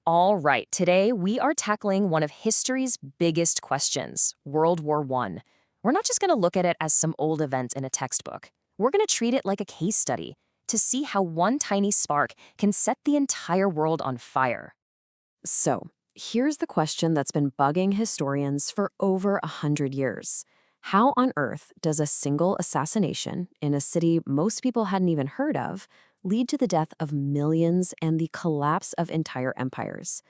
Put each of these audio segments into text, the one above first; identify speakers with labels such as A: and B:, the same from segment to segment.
A: All right, today we are tackling one of history's biggest questions, World War I. We're not just going to look at it as some old event in a textbook. We're going to treat it like a case study to see how one tiny spark can set the entire world on fire.
B: So, here's the question that's been bugging historians for over 100 years. How on earth does a single assassination in a city most people hadn't even heard of lead to the death of millions and the collapse of entire empires?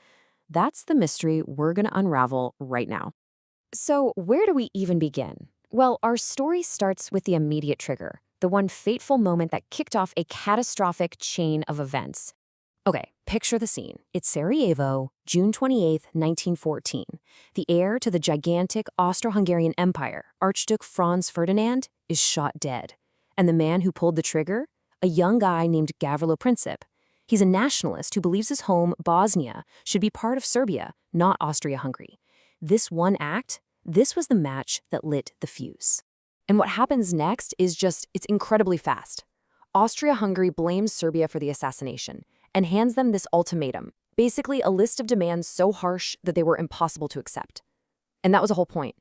B: That's the mystery we're going to unravel right now.
C: So, where do we even begin? Well, our story starts with the immediate trigger, the one fateful moment that kicked off a catastrophic chain of events.
B: Okay, picture the scene. It's Sarajevo, June 28, 1914. The heir to the gigantic Austro-Hungarian Empire, Archduke Franz Ferdinand, is shot dead. And the man who pulled the trigger? A young guy named Gavrilo Princip. He's a nationalist who believes his home, Bosnia, should be part of Serbia, not Austria-Hungary. This one act, this was the match that lit the fuse. And what happens next is it's incredibly fast. Austria-Hungary blames Serbia for the assassination and hands them this ultimatum, basically a list of demands so harsh that they were impossible to accept. And that was the whole point.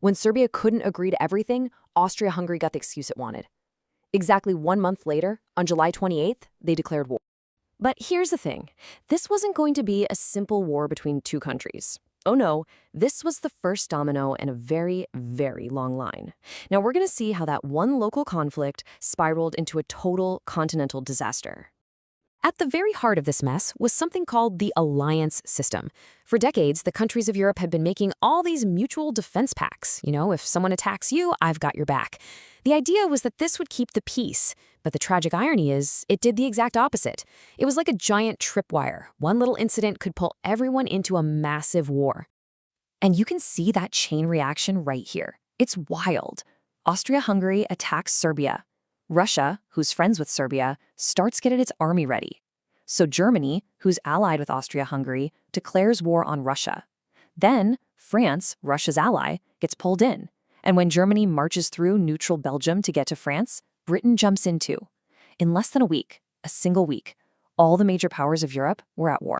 B: When Serbia couldn't agree to everything, Austria-Hungary got the excuse it wanted. Exactly 1 month later, on July 28th, they declared war. But here's the thing. This wasn't going to be a simple war between two countries. Oh no, this was the first domino in a very, very long line. Now we're going to see how that one local conflict spiraled into a total continental disaster. At the very heart of this mess was something called the alliance system. For decades, the countries of Europe had been making all these mutual defense pacts. If someone attacks you, I've got your back. The idea was that this would keep the peace. But the tragic irony is, it did the exact opposite. It was like a giant tripwire. One little incident could pull everyone into a massive war. And you can see that chain reaction right here. It's wild. Austria-Hungary attacks Serbia. Russia, who's friends with Serbia, starts getting its army ready. So Germany, who's allied with Austria-Hungary, declares war on Russia. Then France, Russia's ally, gets pulled in. And when Germany marches through neutral Belgium to get to France, Britain jumps in too. In less than a week, a single week, all the major powers of Europe were at war.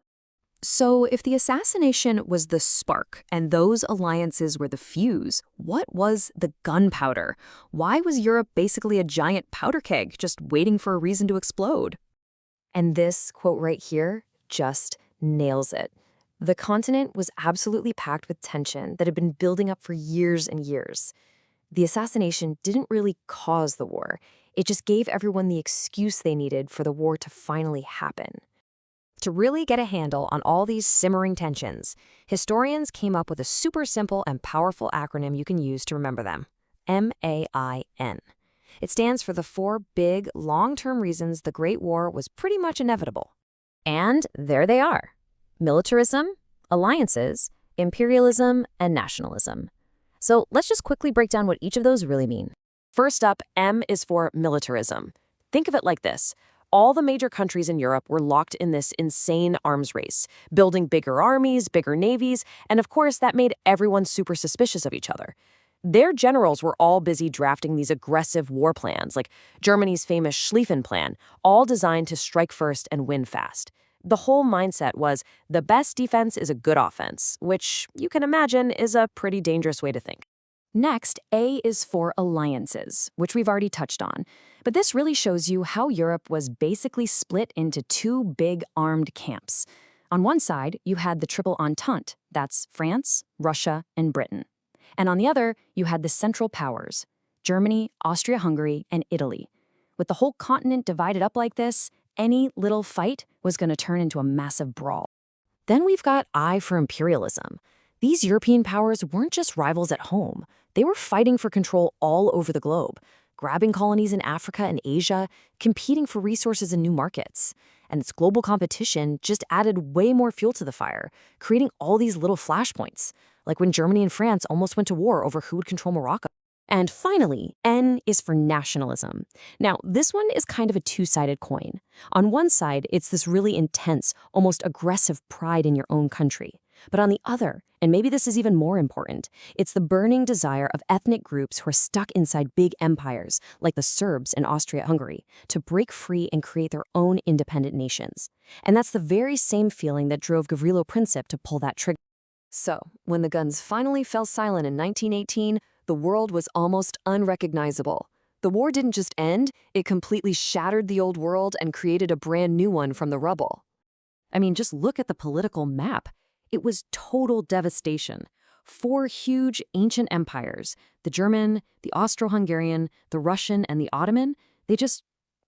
B: So if the assassination was the spark and those alliances were the fuse, what was the gunpowder? Why was Europe basically a giant powder keg just waiting for a reason to explode? And this quote right here just nails it. The continent was absolutely packed with tension that had been building up for years and years. The assassination didn't really cause the war. It just gave everyone the excuse they needed for the war to finally happen. To really get a handle on all these simmering tensions, historians came up with a super simple and powerful acronym you can use to remember them. MAIN. It stands for the 4 big, long-term reasons the Great War was pretty much inevitable. And there they are. Militarism, alliances, imperialism, and nationalism. So let's just quickly break down what each of those really mean. First up, M is for militarism. Think of it like this. All the major countries in Europe were locked in this insane arms race, building bigger armies, bigger navies, and of course that made everyone super suspicious of each other. Their generals were all busy drafting these aggressive war plans, like Germany's famous Schlieffen Plan, all designed to strike first and win fast. The whole mindset was the best defense is a good offense, which you can imagine is a pretty dangerous way to think. Next, A is for alliances, which we've already touched on. But this really shows you how Europe was basically split into 2 big armed camps. On one side, you had the Triple Entente, that's France, Russia, and Britain. And on the other, you had the Central Powers, Germany, Austria-Hungary, and Italy. With the whole continent divided up like this, any little fight was going to turn into a massive brawl. Then we've got I for imperialism. These European powers weren't just rivals at home. They were fighting for control all over the globe, grabbing colonies in Africa and Asia, competing for resources in new markets. And its global competition just added way more fuel to the fire, creating all these little flashpoints, like when Germany and France almost went to war over who would control Morocco. And finally, N is for nationalism. Now, this one is kind of a two-sided coin. On one side, it's this really intense, almost aggressive pride in your own country. But on the other, and maybe this is even more important, it's the burning desire of ethnic groups who are stuck inside big empires, like the Serbs in Austria-Hungary, to break free and create their own independent nations. And that's the very same feeling that drove Gavrilo Princip to pull that trigger. So, when the guns finally fell silent in 1918, the world was almost unrecognizable. The war didn't just end, it completely shattered the old world and created a brand new one from the rubble. I mean, just look at the political map. It was total devastation. 4 huge ancient empires, the German, the Austro-Hungarian, the Russian, and the Ottoman, they just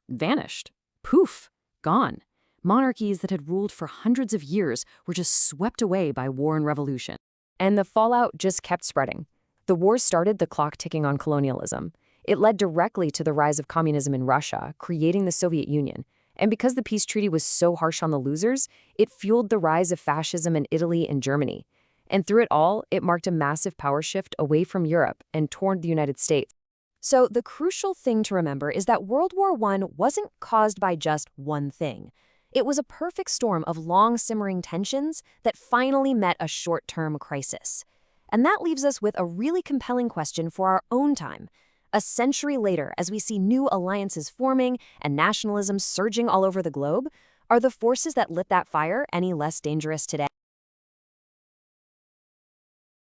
B: vanished. Poof, gone. Monarchies that had ruled for hundreds of years were just swept away by war and revolution.
C: And the fallout just kept spreading. The war started the clock ticking on colonialism. It led directly to the rise of communism in Russia, creating the Soviet Union. And because the peace treaty was so harsh on the losers, it fueled the rise of fascism in Italy and Germany. And through it all, it marked a massive power shift away from Europe and toward the United States. So the crucial thing to remember is that World War I wasn't caused by just one thing. It was a perfect storm of long-simmering tensions that finally met a short-term crisis. And that leaves us with a really compelling question for our own time. A century later, as we see new alliances forming and nationalism surging all over the globe, are the forces that lit that fire any less dangerous today?